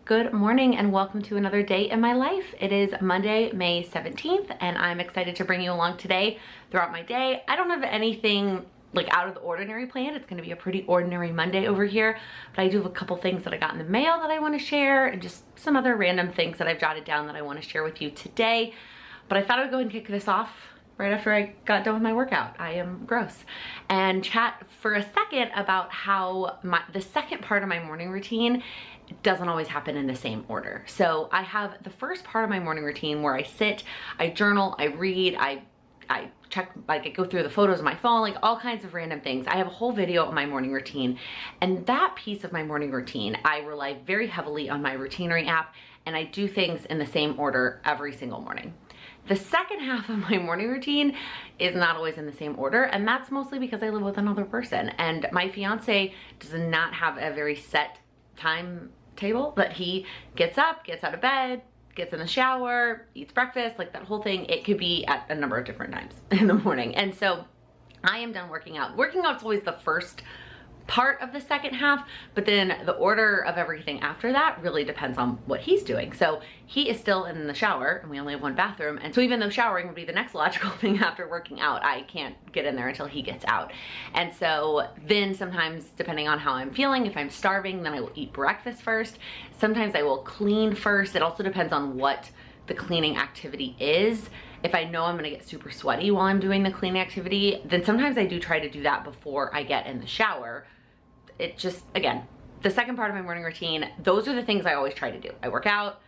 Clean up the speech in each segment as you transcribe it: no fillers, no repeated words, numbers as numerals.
Good morning and welcome to another day in my life. It is Monday, May 17th, and I'm excited to bring you along today throughout my day. I don't have anything like out of the ordinary planned. It's gonna be a pretty ordinary Monday over here, but I do have a couple things that I got in the mail that I wanna share and just some other random things that I've jotted down that I wanna share with you today. But I thought I would go ahead and kick this off right after I got done with my workout. I am gross. And chat for a second about how the second part of my morning routine doesn't always happen in the same order. So I have the first part of my morning routine where I sit, I journal, I read, I check, like I go through the photos of my phone, like all kinds of random things. I have a whole video of my morning routine, and that piece of my morning routine, I rely very heavily on my Routinary app, and I do things in the same order every single morning. The second half of my morning routine is not always in the same order, and that's mostly because I live with another person, and my fiance does not have a very set timetable, but he gets up, gets out of bed, gets in the shower, eats breakfast, like that whole thing. It could be at a number of different times in the morning. And so I am done working out. Working out's always the first part of the second half, but then the order of everything after that really depends on what he's doing. So he is still in the shower, and we only have one bathroom, and so even though showering would be the next logical thing after working out, I can't get in there until he gets out. And so then sometimes, depending on how I'm feeling, if I'm starving, then I will eat breakfast first. Sometimes I will clean first. It also depends on what the cleaning activity is. If I know I'm gonna get super sweaty while I'm doing the cleaning activity, then sometimes I do try to do that before I get in the shower. It just, again, the second part of my morning routine, those are the things I always try to do. I work out,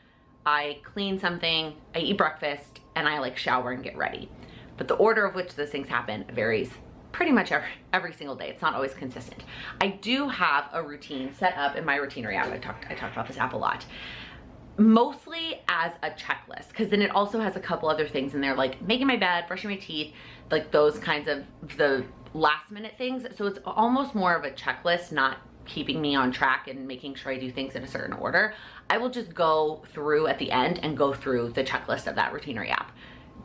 I clean something, I eat breakfast, and I like shower and get ready. But the order of which those things happen varies pretty much every single day. It's not always consistent. I do have a routine set up in my Routinary app. I talked about this app a lot. Mostly as a checklist, because then it also has a couple other things in there, like making my bed, brushing my teeth, like those kinds of the last minute things. So it's almost more of a checklist, not keeping me on track and making sure I do things in a certain order. I will just go through at the end and go through the checklist of that Routinary app.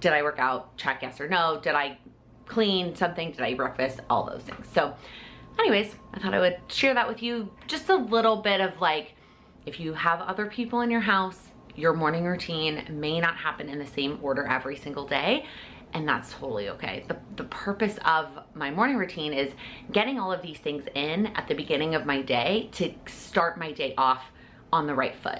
Did I work out? Check yes or no. Did I clean something? Did I eat breakfast? All those things. So anyways, I thought I would share that with you. Just a little bit of like, if you have other people in your house, your morning routine may not happen in the same order every single day, and that's totally okay. The purpose of my morning routine is getting all of these things in at the beginning of my day to start my day off on the right foot.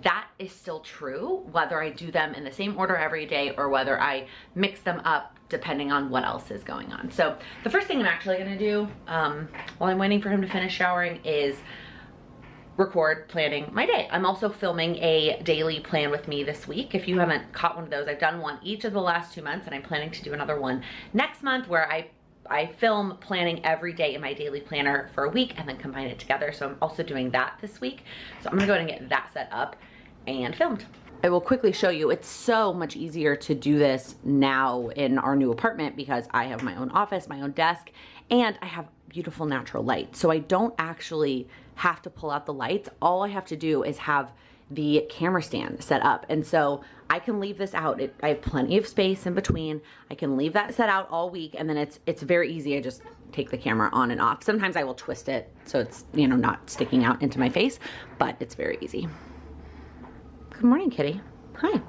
That is still true, whether I do them in the same order every day or whether I mix them up depending on what else is going on. So the first thing I'm actually gonna do while I'm waiting for him to finish showering is record planning my day. I'm also filming a daily plan with me this week. If you haven't caught one of those, I've done one each of the last 2 months, and I'm planning to do another one next month where I film planning every day in my daily planner for a week and then combine it together. So I'm also doing that this week. So I'm gonna go ahead and get that set up and filmed. I will quickly show you, it's so much easier to do this now in our new apartment because I have my own office, my own desk, and I have beautiful natural light. So I don't actually have to pull out the lights. All I have to do is have the camera stand set up. And so I can leave this out. I have plenty of space in between. I can leave that set out all week, and then it's very easy. I just take the camera on and off. Sometimes I will twist it so it's, you know, not sticking out into my face, but it's very easy. Good morning, kitty. Hi.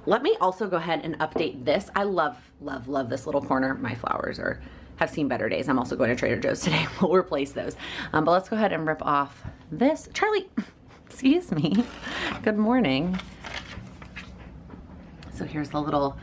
Let me also go ahead and update this. I love, love, love this little corner. My flowers have seen better days. I'm also going to Trader Joe's today. We'll replace those. But let's go ahead and rip off this. Charlie, excuse me. Good morning. So here's the little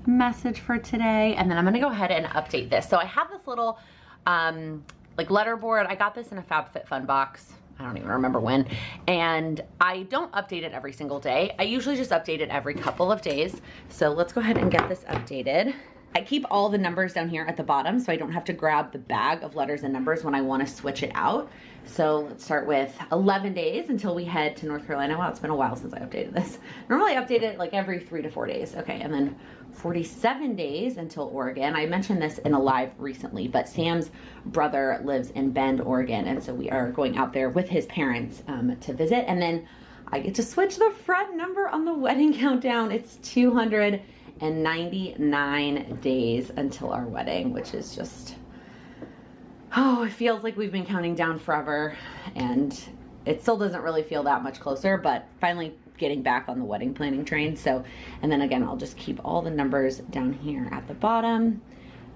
message for today. And then I'm gonna go ahead and update this. So I have this little like letter board. I got this in a FabFitFun box. I don't even remember when. And I don't update it every single day. I usually just update it every couple of days. So let's go ahead and get this updated. I keep all the numbers down here at the bottom so I don't have to grab the bag of letters and numbers when I want to switch it out. So let's start with 11 days until we head to North Carolina. Wow, it's been a while since I updated this. Normally I update it like every 3 to 4 days. Okay, and then 47 days until Oregon. I mentioned this in a live recently, but Sam's brother lives in Bend, Oregon, and so we are going out there with his parents to visit. And then I get to switch the front number on the wedding countdown. It's 299 days until our wedding, which is just, oh, it feels like we've been counting down forever, and it still doesn't really feel that much closer, but finally getting back on the wedding planning train. So, and then again, I'll just keep all the numbers down here at the bottom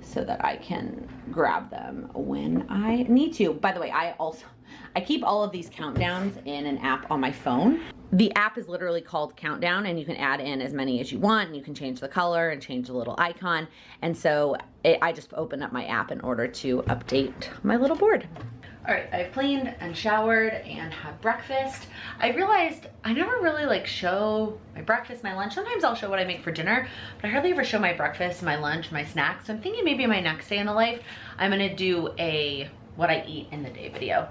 so that I can grab them when I need to. By the way, I keep all of these countdowns in an app on my phone. The app is literally called Countdown, and you can add in as many as you want, and you can change the color and change the little icon. And so I just opened up my app in order to update my little board. All right, I've cleaned and showered and had breakfast. I realized I never really like show my breakfast, my lunch. Sometimes I'll show what I make for dinner, but I hardly ever show my breakfast, my lunch, my snacks. So I'm thinking maybe my next day in the life, I'm gonna do a what I eat in the day video.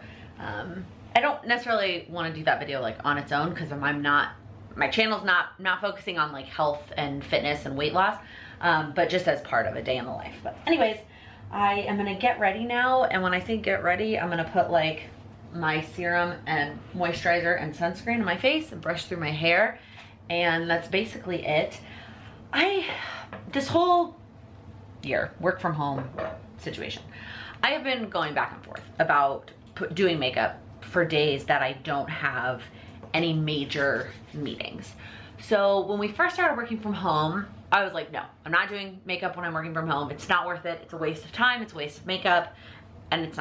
I don't necessarily want to do that video like on its own, because my channel's not focusing on like health and fitness and weight loss, but just as part of a day in the life. But anyways, I am gonna get ready now, and when I say get ready, I'm gonna put like my serum and moisturizer and sunscreen on my face and brush through my hair, and that's basically it. This whole year, work from home situation, I have been going back and forth about doing makeup for days that I don't have any major meetings. So when we first started working from home, I was like, no, I'm not doing makeup when I'm working from home. It's not worth it. It's a waste of time. It's a waste of makeup, and I'm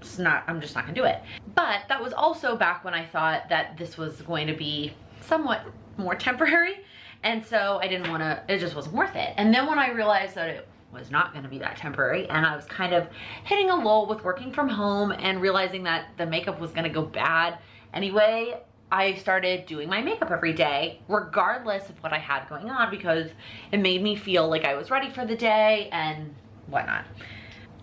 just not gonna do it. But that was also back when I thought that this was going to be somewhat more temporary. And so I didn't wanna, it just wasn't worth it. And then when I realized that it was not gonna be that temporary, and I was kind of hitting a lull with working from home and realizing that the makeup was gonna go bad anyway, I started doing my makeup every day, regardless of what I had going on, because it made me feel like I was ready for the day and whatnot.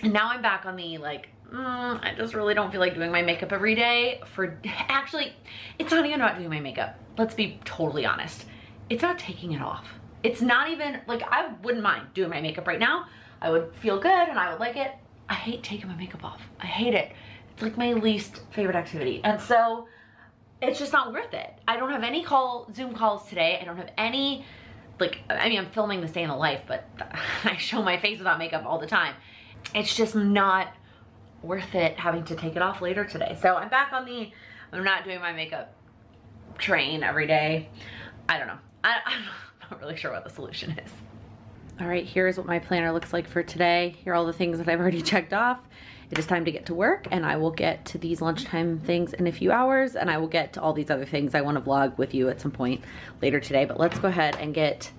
And now I'm back on the like, I just really don't feel like doing my makeup every day. Actually, it's not even about doing my makeup. Let's be totally honest. It's about taking it off. It's not even, like, I wouldn't mind doing my makeup right now. I would feel good and I would like it. I hate taking my makeup off. I hate it. It's like my least favorite activity. And so it's just not worth it. I don't have any Zoom calls today. I don't have any, like, I mean, I'm filming this day in the life, but I show my face without makeup all the time. It's just not worth it having to take it off later today. So I'm back on the, I'm not doing my makeup train every day. I don't know. I'm not really sure what the solution is. All right, here's what my planner looks like for today. Here are all the things that I've already checked off. It is time to get to work, and I will get to these lunchtime things in a few hours, and I will get to all these other things I want to vlog with you at some point later today. But let's go ahead and get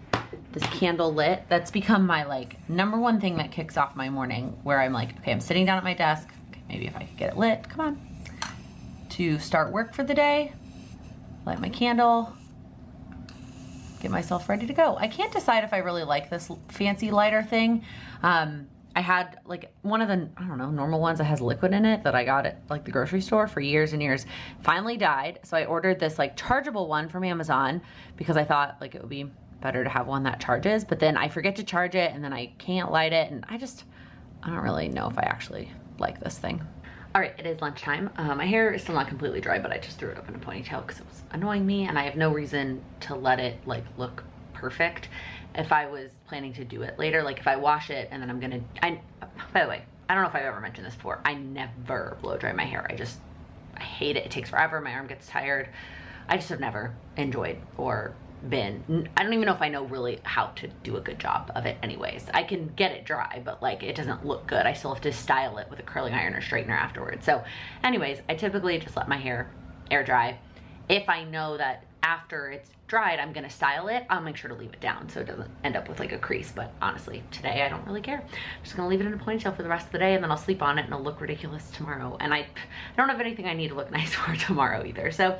this candle lit. That's become my like #1 thing that kicks off my morning, where I'm like, okay, I'm sitting down at my desk. Okay, maybe if I could get it lit, come on. To start work for the day, light my candle, get myself ready to go. I can't decide if I really like this fancy lighter thing. I had like one of the, I don't know, normal ones that has liquid in it that I got at like the grocery store for years and years. Finally died. So I ordered this like chargeable one from Amazon because I thought like it would be better to have one that charges, but then I forget to charge it and then I can't light it, and I don't really know if I actually like this thing. All right, it is lunchtime. My hair is still not completely dry, but I just threw it up in a ponytail because it was annoying me, and I have no reason to let it like look perfect if I was planning to do it later. Like if I wash it and then I'm gonna, by the way, I don't know if I've ever mentioned this before, I never blow dry my hair. I hate it. It takes forever. My arm gets tired. I just have never enjoyed or been, I don't even know if I know really how to do a good job of it anyways. I can get it dry, but like it doesn't look good. I still have to style it with a curling iron or straightener afterwards. So anyways, I typically just let my hair air dry. If I know that after it's dried I'm gonna style it, I'll make sure to leave it down so it doesn't end up with like a crease. But honestly, today I don't really care. I'm just gonna leave it in a ponytail for the rest of the day, and then I'll sleep on it and it'll look ridiculous tomorrow. And I don't have anything I need to look nice for tomorrow either. So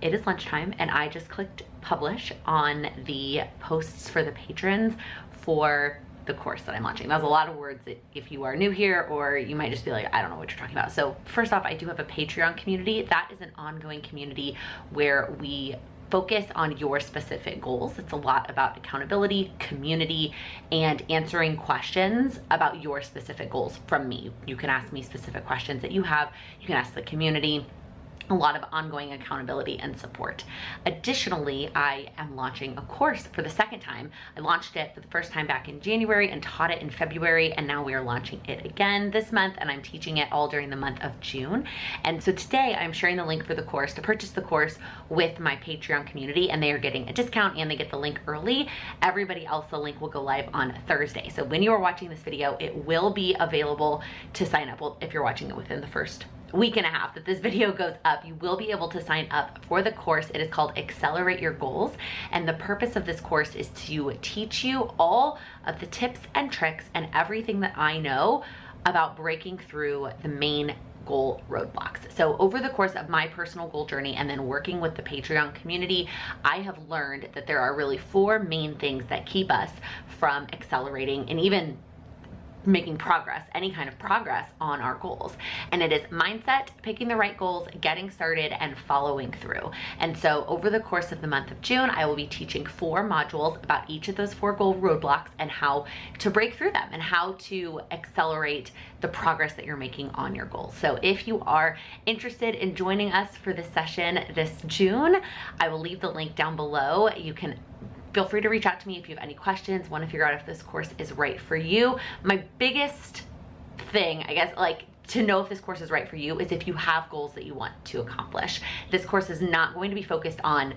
it is lunchtime, and I just clicked publish on the posts for the patrons for the course that I'm launching. That was a lot of words that if you are new here, or you might just be like, I don't know what you're talking about. So first off, I do have a Patreon community. That is an ongoing community where we focus on your specific goals. It's a lot about accountability, community, and answering questions about your specific goals from me. You can ask me specific questions that you have. You can ask the community. a lot of ongoing accountability and support. Additionally, I am launching a course for the second time. I launched it for the first time back in January and taught it in February, and now we are launching it again this month, and I'm teaching it all during the month of June. And so today I'm sharing the link for the course to purchase the course with my Patreon community, and they are getting a discount and they get the link early. Everybody else, the link will go live on Thursday. So when you are watching this video, it will be available to sign up. Well, if you're watching it within the first week and a half that this video goes up, you will be able to sign up for the course. It is called Accelerate Your Goals, and the purpose of this course is to teach you all of the tips and tricks and everything that I know about breaking through the main goal roadblocks. So over the course of my personal goal journey and then working with the Patreon community, I have learned that there are really 4 main things that keep us from accelerating and even making progress, any kind of progress on our goals. And it is mindset, picking the right goals, getting started, and following through. And so over the course of the month of June, I will be teaching 4 modules about each of those 4 goal roadblocks and how to break through them and how to accelerate the progress that you're making on your goals. So if you are interested in joining us for this session this June, I will leave the link down below. You can feel free to reach out to me if you have any questions, want to figure out if this course is right for you. My biggest thing, I guess, like to know if this course is right for you is if you have goals that you want to accomplish. This course is not going to be focused on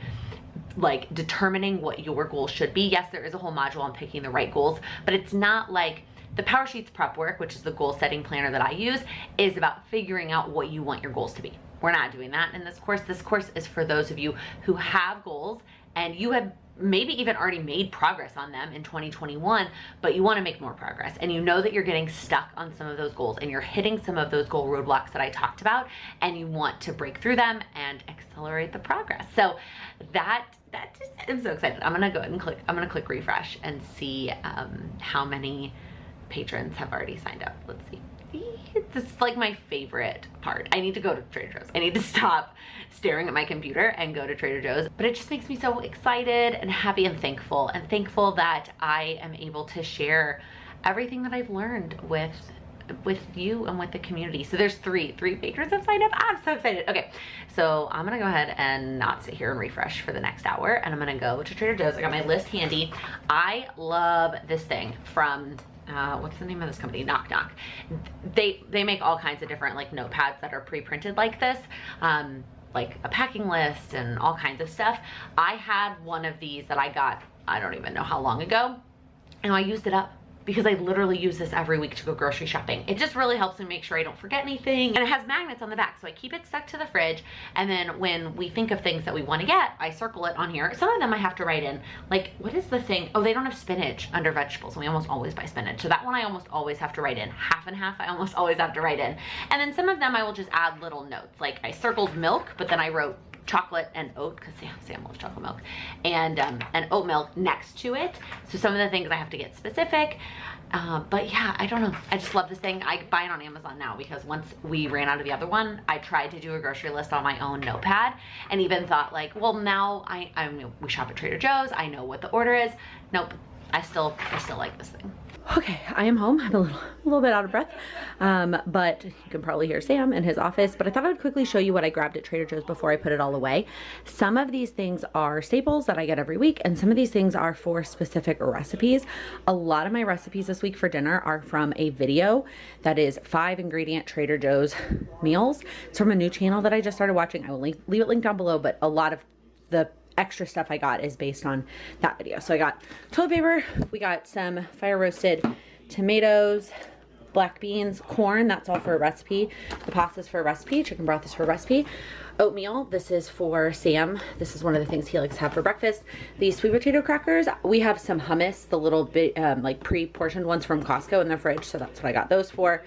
like determining what your goals should be. Yes, there is a whole module on picking the right goals, but it's not like the Power Sheets prep work, which is the goal setting planner that I use, is about figuring out what you want your goals to be. We're not doing that in this course. This course is for those of you who have goals and you have maybe even already made progress on them in 2021, but you want to make more progress and you know that you're getting stuck on some of those goals and you're hitting some of those goal roadblocks that I talked about, and you want to break through them and accelerate the progress. So I'm so excited. I'm gonna go ahead and click refresh and see how many patrons have already signed up. Let's see. This is like my favorite part. I need to go to Trader Joe's. I need to stop staring at my computer and go to Trader Joe's. But it just makes me so excited and happy and thankful that I am able to share everything that I've learned with you and with the community. So there's three patrons have signed up. I'm so excited. Okay, so I'm gonna go ahead and not sit here and refresh for the next hour, and I'm gonna go to Trader Joe's. I got my list handy. I love this thing from what's the name of this company? Knock Knock. They make all kinds of different like notepads that are pre-printed like this, like a packing list and all kinds of stuff. I had one of these that I got, I don't even know how long ago, and I used it up because I literally use this every week to go grocery shopping. It just really helps me make sure I don't forget anything. And it has magnets on the back, so I keep it stuck to the fridge. And then when we think of things that we want to get, I circle it on here. Some of them I have to write in. Like, what is the thing? Oh, they don't have spinach under vegetables. And we almost always buy spinach. So that one I almost always have to write in. Half and half, I almost always have to write in. And then some of them I will just add little notes. Like I circled milk, but then I wrote chocolate and oat, because Sam loves chocolate milk, and oat milk next to it. So some of the things I have to get specific. But yeah, I don't know. I just love this thing. I buy it on Amazon now because once we ran out of the other one, I tried to do a grocery list on my own notepad and even thought like, well, now we shop at Trader Joe's. I know what the order is. Nope. I still like this thing. Okay, I am home. I'm a little bit out of breath, but you can probably hear Sam in his office, but I thought I would quickly show you what I grabbed at Trader Joe's before I put it all away. Some of these things are staples that I get every week, and some of these things are for specific recipes. A lot of my recipes this week for dinner are from a video that is 5 ingredient Trader Joe's meals. It's from a new channel that I just started watching. I will leave it linked down below, but a lot of the extra stuff I got is based on that video. So I got toilet paper, we got some fire roasted tomatoes, black beans, corn, that's all for a recipe. The pasta's for a recipe, chicken broth is for a recipe. Oatmeal, this is for Sam. This is one of the things he likes to have for breakfast. These sweet potato crackers, we have some hummus, the little bit like pre-portioned ones from Costco in the fridge, so that's what I got those for.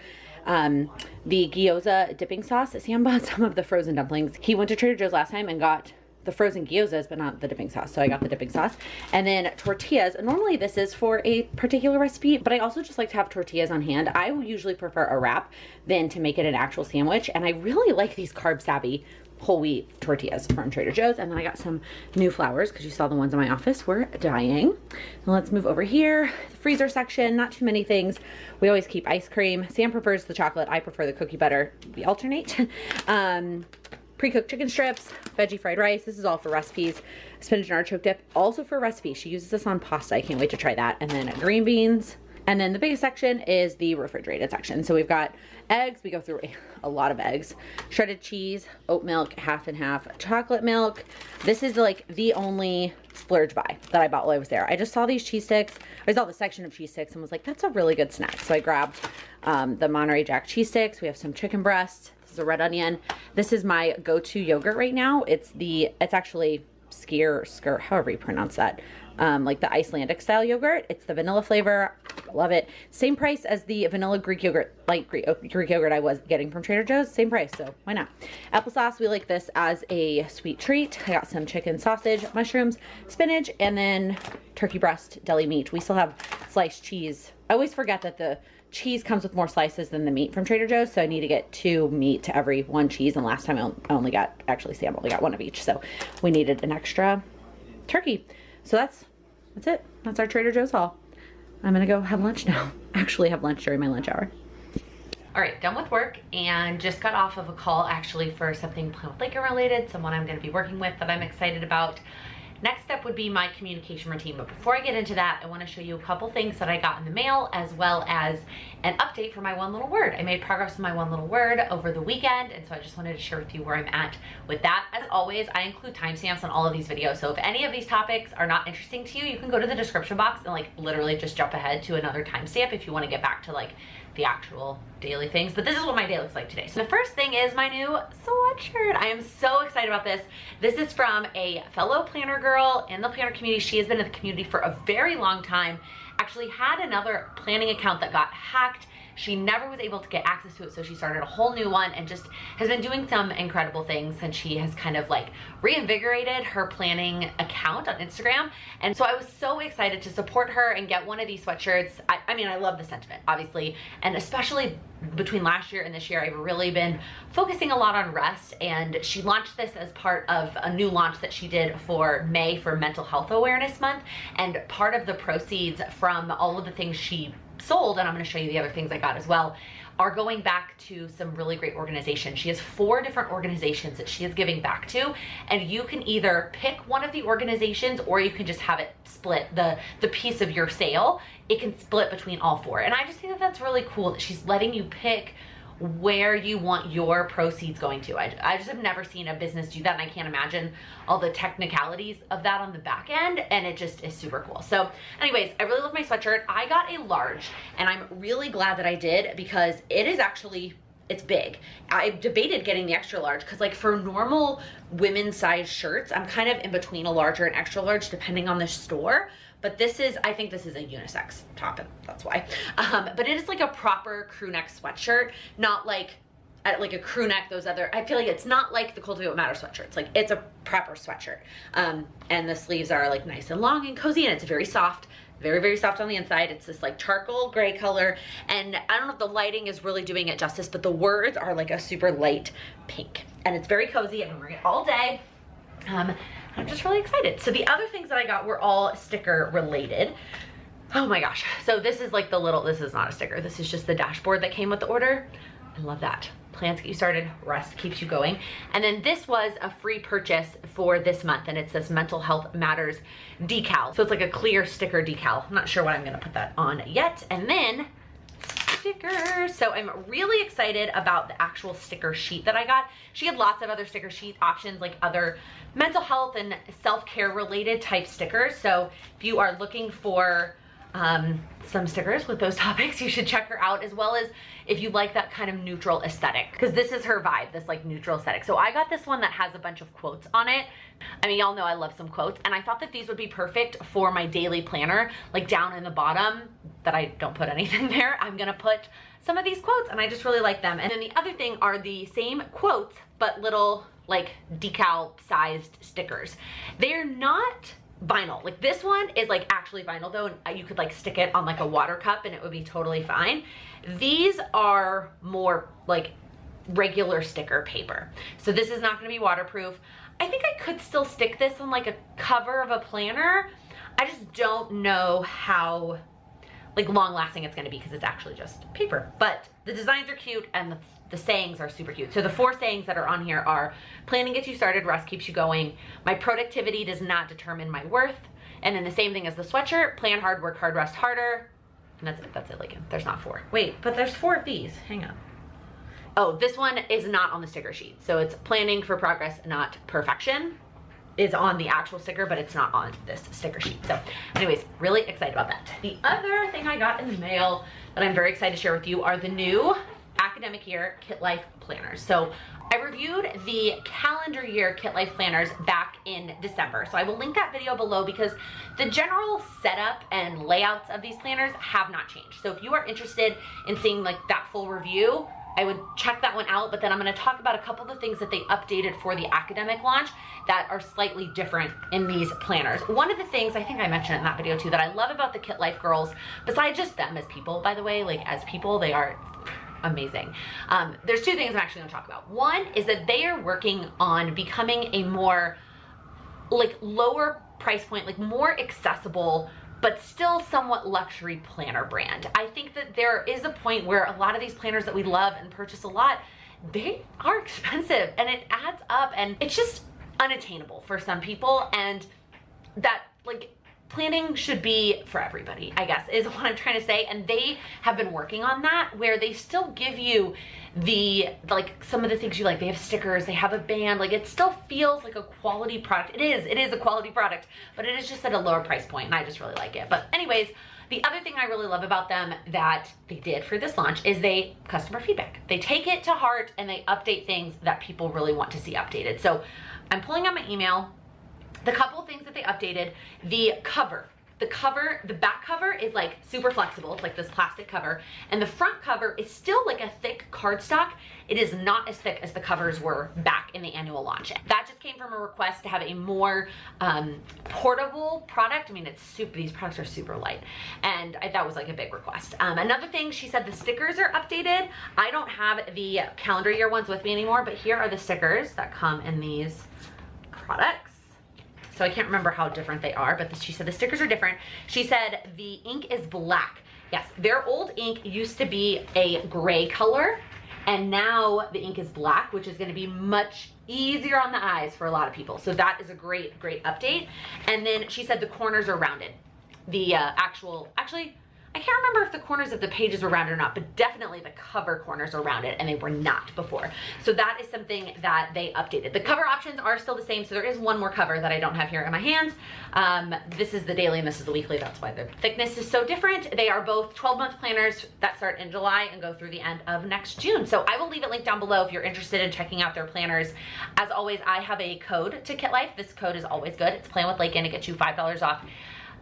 The gyoza dipping sauce, Sam bought some of the frozen dumplings. He went to Trader Joe's last time and got the frozen gyozas, but not the dipping sauce. So I got the dipping sauce. And then tortillas. Normally this is for a particular recipe, but I also just like to have tortillas on hand. I usually prefer a wrap than to make it an actual sandwich. And I really like these carb savvy whole wheat tortillas from Trader Joe's. And then I got some new flowers because you saw the ones in my office were dying. Now let's move over here. The freezer section, not too many things. We always keep ice cream. Sam prefers the chocolate. I prefer the cookie butter. We alternate. pre-cooked chicken strips, veggie fried rice. This is all for recipes. Spinach and artichoke dip, also for recipes. She uses this on pasta. I can't wait to try that. And then green beans. And then the biggest section is the refrigerated section. So we've got eggs. We go through a lot of eggs. Shredded cheese, oat milk, half and half, chocolate milk. This is like the only splurge buy that I bought while I was there. I just saw these cheese sticks. I saw the section of cheese sticks and was like, that's a really good snack. So I grabbed the Monterey Jack cheese sticks. We have some chicken breast. This is a red onion. This is my go-to yogurt right now. It's actually skirt, however you pronounce that. Like the Icelandic style yogurt. It's the vanilla flavor. Love it. Same price as the vanilla Greek yogurt, light Greek yogurt I was getting from Trader Joe's. Same price, so why not? Applesauce, we like this as a sweet treat. I got some chicken sausage, mushrooms, spinach, and then turkey breast deli meat. We still have sliced cheese. I always forget that the cheese comes with more slices than the meat from Trader Joe's, so I need to get 2 meat to every 1 cheese, and last time I only got, actually Sam only got 1 of each, so we needed an extra turkey. So that's it. That's our Trader Joe's haul. I'm gonna go have lunch now. Actually have lunch during my lunch hour. All right, done with work and just got off of a call actually for something Plant with Laken related, someone I'm gonna be working with that I'm excited about. Next step would be my communication routine, but before I get into that, I wanna show you a couple things that I got in the mail as well as an update for my one little word. I made progress with my one little word over the weekend, and so I just wanted to share with you where I'm at with that. As always, I include timestamps on all of these videos, so if any of these topics are not interesting to you, you can go to the description box and like literally just jump ahead to another timestamp if you wanna get back to like the actual daily things, but this is what my day looks like today. So the first thing is my new sweatshirt. I am so excited about this. This is from a fellow planner girl in the planner community. She has been in the community for a very long time. Actually had another planning account that got hacked. She never was able to get access to it, so she started a whole new one and just has been doing some incredible things since she has kind of like reinvigorated her planning account on Instagram. And so I was so excited to support her and get one of these sweatshirts. I mean, I love the sentiment, obviously, and especially between last year and this year, I've really been focusing a lot on rest, and she launched this as part of a new launch that she did for May for Mental Health Awareness Month, and part of the proceeds from all of the things she sold, and I'm going to show you the other things I got as well, are going back to some really great organizations. She has 4 different organizations that she is giving back to, and you can either pick one of the organizations or you can just have it split, the piece of your sale, it can split between all 4. And I just think that that's really cool that she's letting you pick where you want your proceeds going to. I just have never seen a business do that, and I can't imagine all the technicalities of that on the back end, and it just is super cool. So anyways, I really love my sweatshirt. I got a large, and I'm really glad that I did because it is actually, it's big. I debated getting the extra large because like for normal women's size shirts, I'm kind of in between a larger and extra large depending on the store. But this is, I think this is a unisex top, and that's why. But it is like a proper crew neck sweatshirt, not like a crew neck, those other, I feel like it's not like the Cultivate What Matters sweatshirts. Like it's a proper sweatshirt. And the sleeves are like nice and long and cozy, and it's very soft. Very, very soft on the inside. It's this like charcoal gray color, and I don't know if the lighting is really doing it justice, but the words are like a super light pink, and it's very cozy. I've been wearing it all day. I'm just really excited. So the other things that I got were all sticker related. Oh my gosh. So this is like the little, this is not a sticker. This is just the dashboard that came with the order. I love that. Plans get you started, rest keeps you going. And then this was a free purchase for this month, and it's this Mental Health Matters decal. So it's like a clear sticker decal. I'm not sure what I'm gonna put that on yet. And then stickers. So I'm really excited about the actual sticker sheet that I got. She had lots of other sticker sheet options, like other mental health and self-care related type stickers. So if you are looking for some stickers with those topics, you should check her out, as well as if you like that kind of neutral aesthetic, because this is her vibe, this like neutral aesthetic. So I got this one that has a bunch of quotes on it. I mean, y'all know I love some quotes, and I thought that these would be perfect for my daily planner. Like down in the bottom, that I don't put anything there, I'm gonna put some of these quotes, and I just really like them. And then the other thing are the same quotes, but little like decal sized stickers. They're not vinyl. Like this one is like actually vinyl though, and you could like stick it on like a water cup and it would be totally fine. These are more like regular sticker paper. So this is not gonna be waterproof. I think I could still stick this on like a cover of a planner. I just don't know how like long lasting it's gonna be because it's actually just paper. But the designs are cute and the sayings are super cute. So the 4 sayings that are on here are: planning gets you started, rest keeps you going. My productivity does not determine my worth. And then the same thing as the sweatshirt: plan hard, work hard, rest harder. And that's it, Laken. There's not 4. Wait, but there's 4 of these. Hang on. Oh, this one is not on the sticker sheet. So it's planning for progress, not perfection. Is on the actual sticker, but it's not on this sticker sheet. So anyways, really excited about that. The other thing I got in the mail that I'm very excited to share with you are the new academic year KitLife Planners. So I reviewed the calendar year KitLife Planners back in December. So I will link that video below because the general setup and layouts of these planners have not changed. So if you are interested in seeing like that full review, I would check that one out, but then I'm gonna talk about a couple of the things that they updated for the academic launch that are slightly different in these planners. One of the things, I think I mentioned in that video too, that I love about the KitLife girls, besides just them as people, by the way, like as people, they are amazing. There's 2 things I'm actually gonna talk about. One is that they are working on becoming a more like lower price point, like more accessible, but still somewhat luxury planner brand. I think that there is a point where a lot of these planners that we love and purchase a lot, they are expensive and it adds up and it's just unattainable for some people, and that like planning should be for everybody, I guess, is what I'm trying to say. And they have been working on that, where they still give you the, like some of the things you like. They have stickers, they have a band, like it still feels like a quality product. It is a quality product, but it is just at a lower price point, and I just really like it. But anyways, the other thing I really love about them that they did for this launch is they customer feedback. They take it to heart and they update things that people really want to see updated. So I'm pulling out my email. The couple of things that they updated: the cover. The back cover is like super flexible. It's like this plastic cover. And the front cover is still like a thick cardstock. It is not as thick as the covers were back in the annual launch. That just came from a request to have a more portable product. I mean, these products are super light. And that was like a big request. Another thing, she said the stickers are updated. I don't have the calendar year ones with me anymore, but here are the stickers that come in these products. So I can't remember how different they are, but she said the stickers are different. She said the ink is black. Yes, their old ink used to be a gray color, and now the ink is black, which is gonna be much easier on the eyes for a lot of people. So that is a great, great update. And then she said the corners are rounded. The actually, I can't remember if the corners of the pages were rounded or not, but definitely the cover corners are rounded, and they were not before. So that is something that they updated. The cover options are still the same, so there is one more cover that I don't have here in my hands. This is the daily and this is the weekly. That's why the thickness is so different. They are both 12-month planners that start in July and go through the end of next June. So I will leave it linked down below if you're interested in checking out their planners. As always, I have a code to KitLife. This code is always good. It's Plan with Laken. It gets you $5 off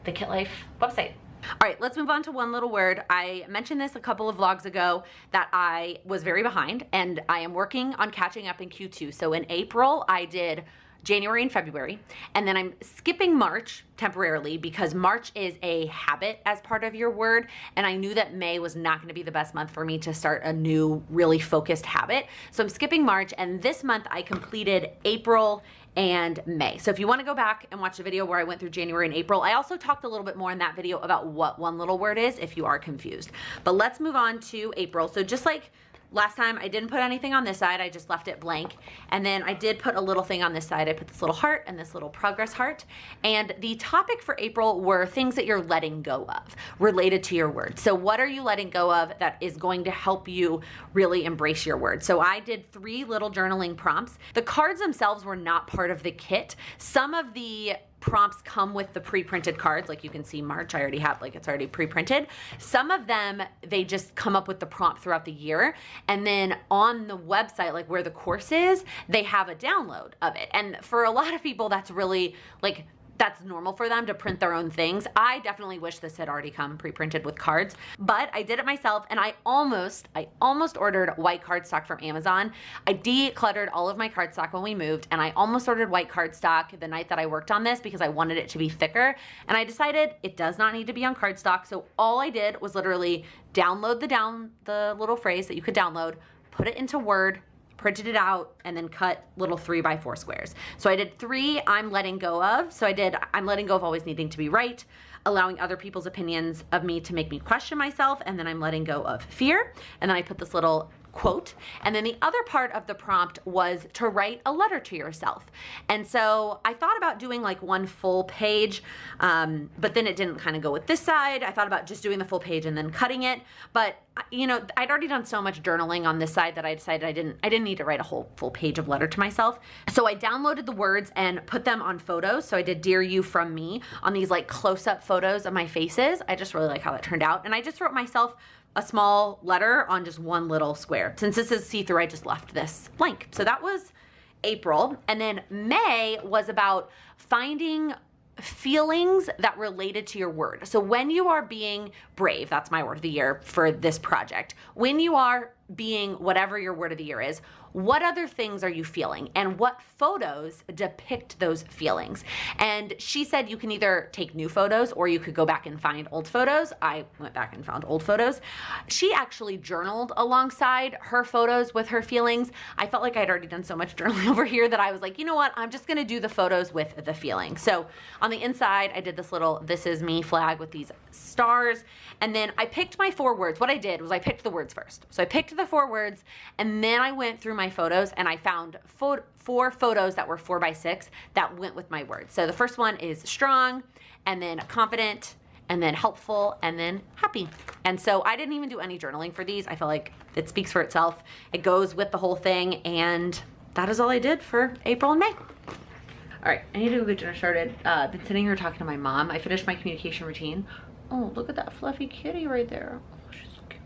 the KitLife website. All right, let's move on to one little word. I mentioned this a couple of vlogs ago that I was very behind, and I am working on catching up in Q2. So in April, I did January and February, and then I'm skipping March temporarily because March is a habit as part of your word, and I knew that May was not going to be the best month for me to start a new really focused habit. So I'm skipping March, and this month I completed April and May. So if you want to go back and watch the video where I went through January and April, I also talked a little bit more in that video about what one little word is if you are confused. But let's move on to April. So just like last time, I didn't put anything on this side. I just left it blank. And then I did put a little thing on this side. I put this little heart and this little progress heart. And the topic for April were things that you're letting go of related to your word. So what are you letting go of that is going to help you really embrace your word? So I did 3 little journaling prompts. The cards themselves were not part of the kit. Some of the prompts come with the pre-printed cards. Like you can see March, I already have, like it's already pre-printed. Some of them, they just come up with the prompt throughout the year. And then on the website, like where the course is, they have a download of it. And for a lot of people, that's really like, that's normal for them to print their own things. I definitely wish this had already come pre-printed with cards, but I did it myself, and I almost ordered white cardstock from Amazon. I decluttered all of my cardstock when we moved, and I almost ordered white cardstock the night that I worked on this because I wanted it to be thicker, and I decided it does not need to be on cardstock, so all I did was literally download the little phrase that you could download, put it into Word, printed it out, and then cut little 3x4 squares. So I did 3 I'm letting go of. So I did I'm letting go of always needing to be right, allowing other people's opinions of me to make me question myself, and then I'm letting go of fear. And then I put this little quote. And then the other part of the prompt was to write a letter to yourself. And so I thought about doing like one full page, but then it didn't kind of go with this side. I thought about just doing the full page and then cutting it. But you know, I'd already done so much journaling on this side that I decided I didn't need to write a whole full page of letter to myself. So I downloaded the words and put them on photos. So I did Dear You from me on these like close-up photos of my faces. I just really like how that turned out. And I just wrote myself a small letter on just one little square. Since this is see-through, I just left this blank. So that was April. And then May was about finding feelings that related to your word. So when you are being brave, that's my word of the year for this project. When you are being whatever your word of the year is, what other things are you feeling and what photos depict those feelings? And she said you can either take new photos or you could go back and find old photos. I went back and found old photos. She actually journaled alongside her photos with her feelings. I felt like I'd already done so much journaling over here that I was like, you know what? I'm just gonna do the photos with the feeling. So on the inside, I did this little "This Is Me" flag with these stars. And then I picked my 4 words. What I did was I picked the words first. So I picked the 4 words and then I went through my photos and I found 4 photos that were 4x6 that went with my words. So the first one is strong, and then confident, and then helpful, and then happy. And so I didn't even do any journaling for these. I feel like it speaks for itself. It goes with the whole thing, and that is all I did for April and May. All right, I need to go get dinner started. Been sitting here talking to my mom. I finished my communication routine. Oh, look at that fluffy kitty right there. Oh, she's so cute.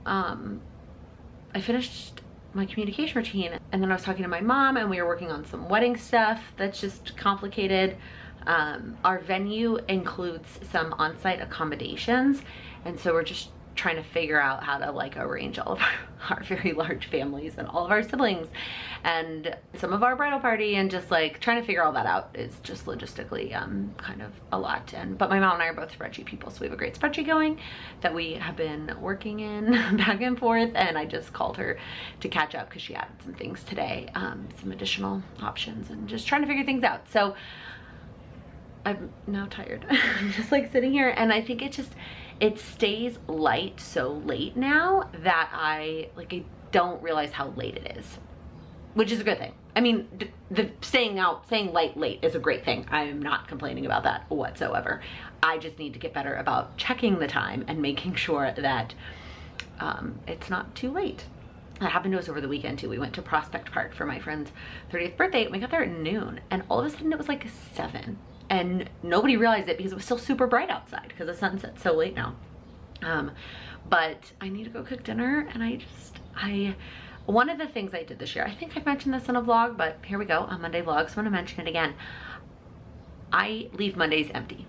I finished my communication routine, and then I was talking to my mom, and we were working on some wedding stuff that's just complicated. Our venue includes some on-site accommodations, and so we're just trying to figure out how to like arrange all of our very large families and all of our siblings and some of our bridal party, and just like trying to figure all that out is just logistically kind of a lot. But my mom and I are both spreadsheet people, so we have a great spreadsheet going that we have been working in back and forth, and I just called her to catch up because she added some things today, some additional options, and just trying to figure things out. So I'm now tired. I'm just like sitting here, and I think it stays light so late now that I don't realize how late it is, which is a good thing. I mean, staying light late is a great thing. I'm not complaining about that whatsoever. I just need to get better about checking the time and making sure that it's not too late. That happened to us over the weekend too. We went to Prospect Park for my friend's 30th birthday, and we got there at noon, and all of a sudden it was like 7. And nobody realized it because it was still super bright outside because the sunset's so late now. But I need to go cook dinner, and one of the things I did this year, I think I've mentioned this in a vlog, but here we go, on Monday vlogs, so I'm gonna mention it again. I leave Mondays empty,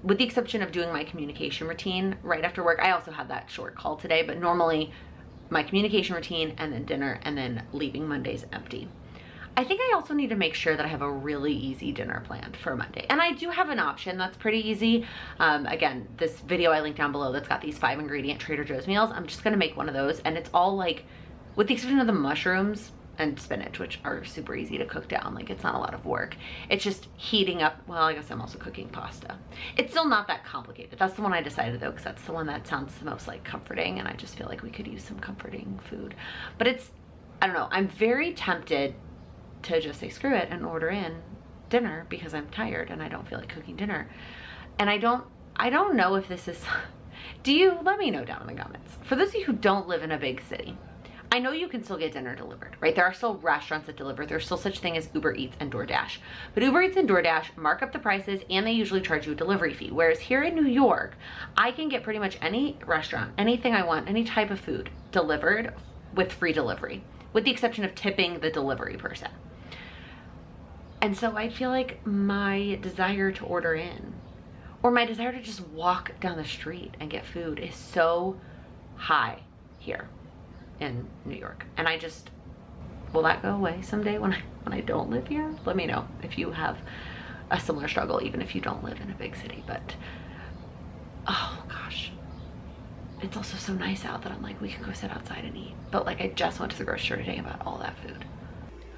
with the exception of doing my communication routine right after work. I also had that short call today, but normally my communication routine and then dinner, and then leaving Mondays empty. I think I also need to make sure that I have a really easy dinner planned for Monday. And I do have an option that's pretty easy. Again, this video I linked down below that's got these 5 ingredient Trader Joe's meals. I'm just gonna make one of those, and it's all like, with the exception of the mushrooms and spinach, which are super easy to cook down, like it's not a lot of work. It's just heating up, well, I guess I'm also cooking pasta. It's still not that complicated. That's the one I decided though, because that's the one that sounds the most like comforting, and I just feel like we could use some comforting food. But I don't know, I'm very tempted to just say screw it and order in dinner because I'm tired and I don't feel like cooking dinner. And I don't know if this is, let me know down in the comments. For those of you who don't live in a big city, I know you can still get dinner delivered, right? There are still restaurants that deliver. There's still such thing as Uber Eats and DoorDash. But Uber Eats and DoorDash mark up the prices, and they usually charge you a delivery fee. Whereas here in New York, I can get pretty much any restaurant, anything I want, any type of food delivered with free delivery, with the exception of tipping the delivery person. And so I feel like my desire to order in, or my desire to just walk down the street and get food, is so high here in New York. And will that go away someday when I don't live here? Let me know if you have a similar struggle, even if you don't live in a big city. But oh gosh, it's also so nice out that I'm like, we could go sit outside and eat. But like, I just went to the grocery store today and bought all that food.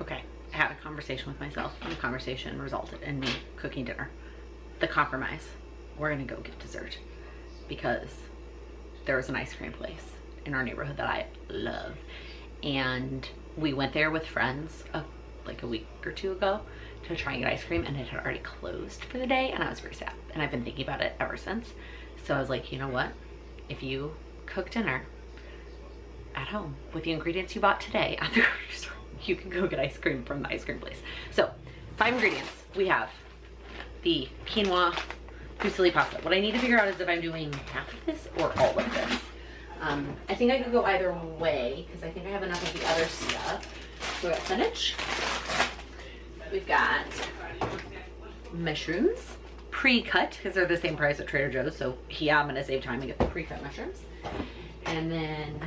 Okay, I had a conversation with myself, and the conversation resulted in me cooking dinner. The compromise, we're gonna go get dessert because there was an ice cream place in our neighborhood that I love. And we went there with friends like a week or two ago to try and get ice cream, and it had already closed for the day, and I was very sad. And I've been thinking about it ever since. So I was like, you know what? If you cook dinner at home with the ingredients you bought today at the grocery store, you can go get ice cream from the ice cream place. So 5 ingredients. We have the quinoa fusilli pasta. What I need to figure out is if I'm doing half of this or all of this. I think I could go either way because I think I have enough of the other stuff. So we got spinach. We've got mushrooms, pre-cut because they're the same price at Trader Joe's. So yeah, I'm gonna save time and get the pre-cut mushrooms. And then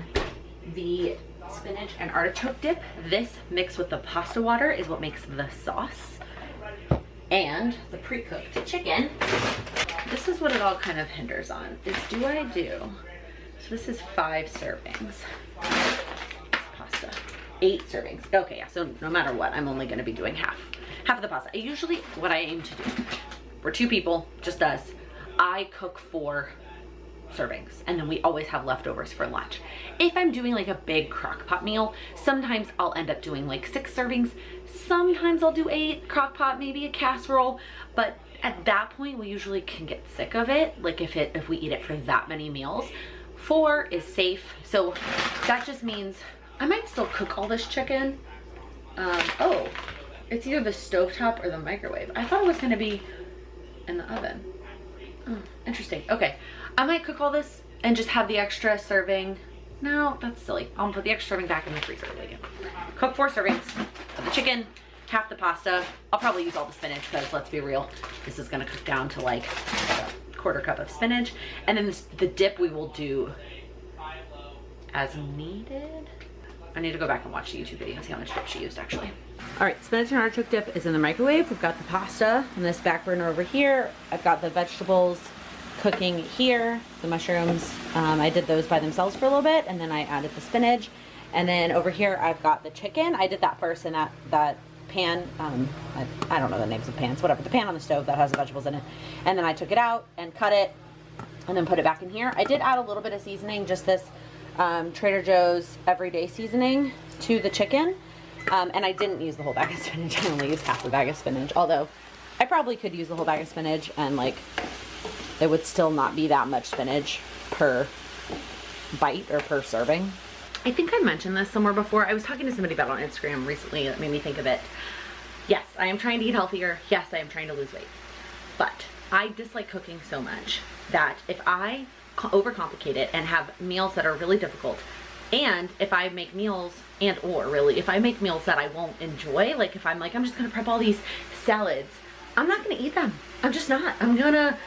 the spinach and artichoke dip. This mixed with the pasta water is what makes the sauce. And the pre-cooked chicken. This is what it all kind of hinders on, is do I do, so this is 5 servings. Pasta, 8 servings. Okay, yeah, so no matter what, I'm only gonna be doing half of the pasta. Usually what I aim to do, we're 2 people, just us, I cook 4 servings and then we always have leftovers for lunch. If I'm doing like a big crock pot meal, sometimes I'll end up doing like 6 servings. Sometimes I'll do 8 crock pot, maybe a casserole, but at that point we usually can get sick of it, like if we eat it for that many meals. 4 is safe, so that just means I might still cook all this chicken. Oh, it's either the stovetop or the microwave. I thought it was gonna be in the oven. Oh, interesting. Okay, I might cook all this and just have the extra serving. No, that's silly. I'll put the extra serving back in the freezer later. Cook 4 servings of the chicken, half the pasta. I'll probably use all the spinach because let's be real, this is gonna cook down to like a 1/4 cup of spinach. And then the dip we will do as needed. I need to go back and watch the YouTube video and see how much dip she used actually. All right, spinach and artichoke dip is in the microwave. We've got the pasta on this back burner over here. I've got the vegetables cooking here, the mushrooms. I did those by themselves for a little bit and then I added the spinach. And then over here I've got the chicken. I did that first in that pan. I don't know the names of pans, whatever. The pan on the stove that has the vegetables in it. And then I took it out and cut it and then put it back in here. I did add a little bit of seasoning, just this Trader Joe's everyday seasoning to the chicken. And I didn't use the whole bag of spinach. I only used half the bag of spinach. Although I probably could use the whole bag of spinach and like it would still not be that much spinach per bite or per serving. I think I mentioned this somewhere before. I was talking to somebody about it on Instagram recently that made me think of it. Yes, I am trying to eat healthier. Yes, I am trying to lose weight. But I dislike cooking so much that if I overcomplicate it and have meals that are really difficult, and if I make meals if I make meals that I won't enjoy, like if I'm like, I'm just gonna prep all these salads, I'm not gonna eat them. I'm just not. I'm gonna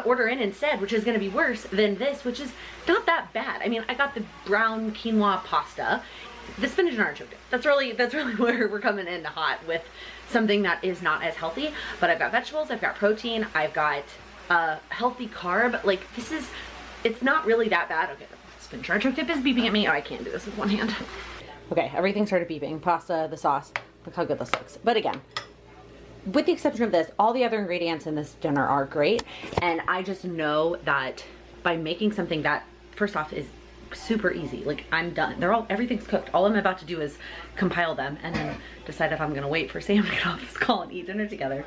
order in instead, which is gonna be worse than this, which is not that bad. I mean, I got the brown quinoa pasta, the spinach and artichoke dip. That's really where we're coming in hot with something that is not as healthy, but I've got vegetables, I've got protein, I've got a healthy carb. Like it's not really that bad. Okay, the spinach and artichoke dip is beeping at me. Oh, I can't do this with one hand. Okay, everything started beeping. Pasta, the sauce, look how good this looks. But again, with the exception of this, all the other ingredients in this dinner are great. And I just know that by making something that, first off, is super easy. Like I'm done. Everything's cooked. All I'm about to do is compile them and then decide if I'm gonna wait for Sam to get off this call and eat dinner together.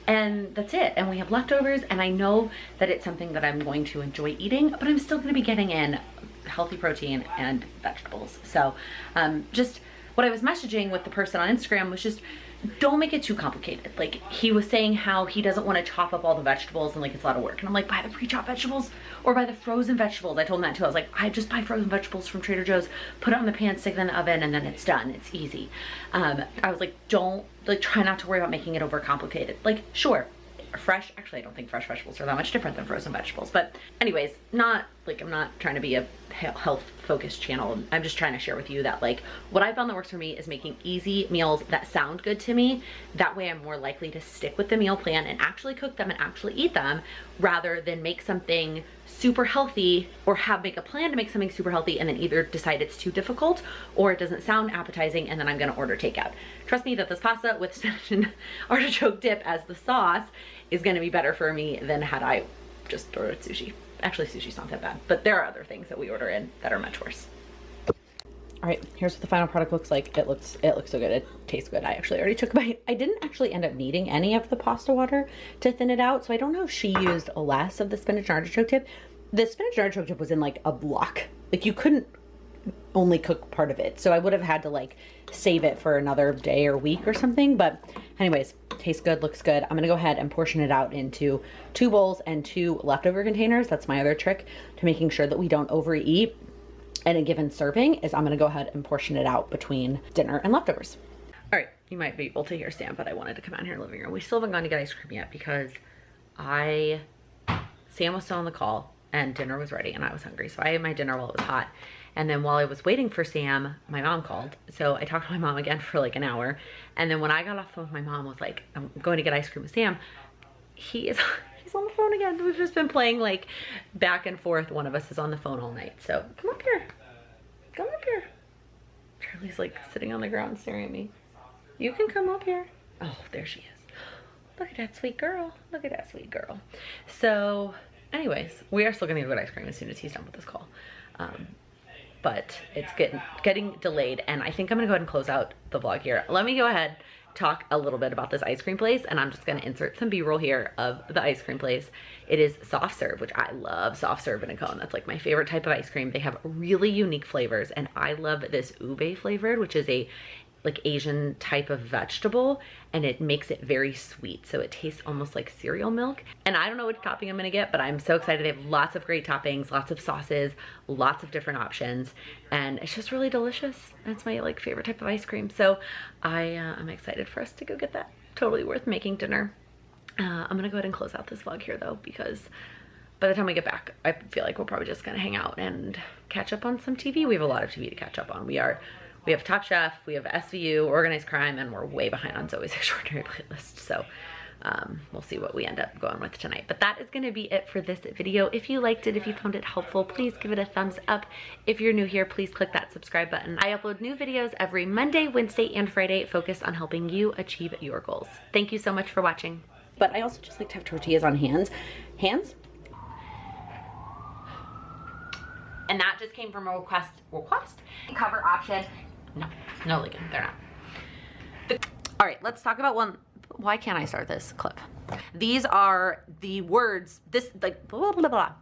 And that's it. And we have leftovers, and I know that it's something that I'm going to enjoy eating, but I'm still gonna be getting in healthy protein and vegetables. So just what I was messaging with the person on Instagram was just, don't make it too complicated. Like he was saying how he doesn't want to chop up all the vegetables and like it's a lot of work. And I'm like, buy the pre-chopped vegetables or buy the frozen vegetables. I told him that too. I was like, I just buy frozen vegetables from Trader Joe's, put it on the pan, stick it in the oven, and then it's done. It's easy. I was like, don't, like, try not to worry about making it overcomplicated. Like, sure, fresh, actually I don't think fresh vegetables are that much different than frozen vegetables, but anyways, not like, I'm not trying to be a health focused channel. I'm just trying to share with you that like what I found that works for me is making easy meals that sound good to me. That way I'm more likely to stick with the meal plan and actually cook them and actually eat them, rather than make something super healthy or make a plan to make something super healthy and then either decide it's too difficult or it doesn't sound appetizing and then I'm gonna order takeout. Trust me that this pasta with spinach and artichoke dip as the sauce is gonna be better for me than had I just ordered sushi. Actually, sushi's not that bad, but there are other things that we order in that are much worse. All right, here's what the final product looks like. It looks so good. It tastes good. I actually already took a bite. I didn't actually end up needing any of the pasta water to thin it out, so I don't know if she used less of the spinach and artichoke dip. The spinach and artichoke dip was in like a block. Like you couldn't only cook part of it, so I would have had to like save it for another day or week or something. But anyways, tastes good, looks good. I'm gonna go ahead and portion it out into 2 bowls and 2 leftover containers. That's my other trick to making sure that we don't overeat in a given serving, is I'm gonna go ahead and portion it out between dinner and leftovers. All right, you might be able to hear Sam, but I wanted to come out here in the living room. We still haven't gone to get ice cream yet because Sam was still on the call and dinner was ready and I was hungry. So I ate my dinner while it was hot. And then while I was waiting for Sam, my mom called. So I talked to my mom again for like an hour. And then when I got off the phone with my mom, was like, I'm going to get ice cream with Sam. He's on the phone again. We've just been playing like back and forth. One of us is on the phone all night. So come up here. Come up here. Charlie's like sitting on the ground staring at me. You can come up here. Oh, there she is. Look at that sweet girl. Look at that sweet girl. So anyways, we are still gonna go get ice cream as soon as he's done with this call. But it's getting delayed, and I think I'm gonna go ahead and close out the vlog here. Let me go ahead, talk a little bit about this ice cream place, and I'm just gonna insert some B-roll here of the ice cream place. It is soft serve, which I love soft serve in a cone. That's like my favorite type of ice cream. They have really unique flavors, and I love this ube flavored, which is a like Asian type of vegetable, and it makes it very sweet, so it tastes almost like cereal milk. And I don't know which topping I'm gonna get, but I'm so excited. They have lots of great toppings, lots of sauces, lots of different options, and it's just really delicious. That's my like favorite type of ice cream. So I'm excited for us to go get that. Totally worth making dinner. I'm gonna go ahead and close out this vlog here though, because by the time we get back, I feel like we're probably just gonna hang out and catch up on some TV. We have a lot of TV to catch up on. We have Top Chef, we have SVU, Organized Crime, and we're way behind on Zoe's Extraordinary Playlist. So we'll see what we end up going with tonight. But that is gonna be it for this video. If you liked it, if you found it helpful, please give it a thumbs up. If you're new here, please click that subscribe button. I upload new videos every Monday, Wednesday, and Friday focused on helping you achieve your goals. Thank you so much for watching. But I also just like to have tortillas on hands. And that just came from a request cover option. No, Laken, they're not. All right, let's talk about one. Why can't I start this clip? These are the words, this like blah, blah, blah, blah.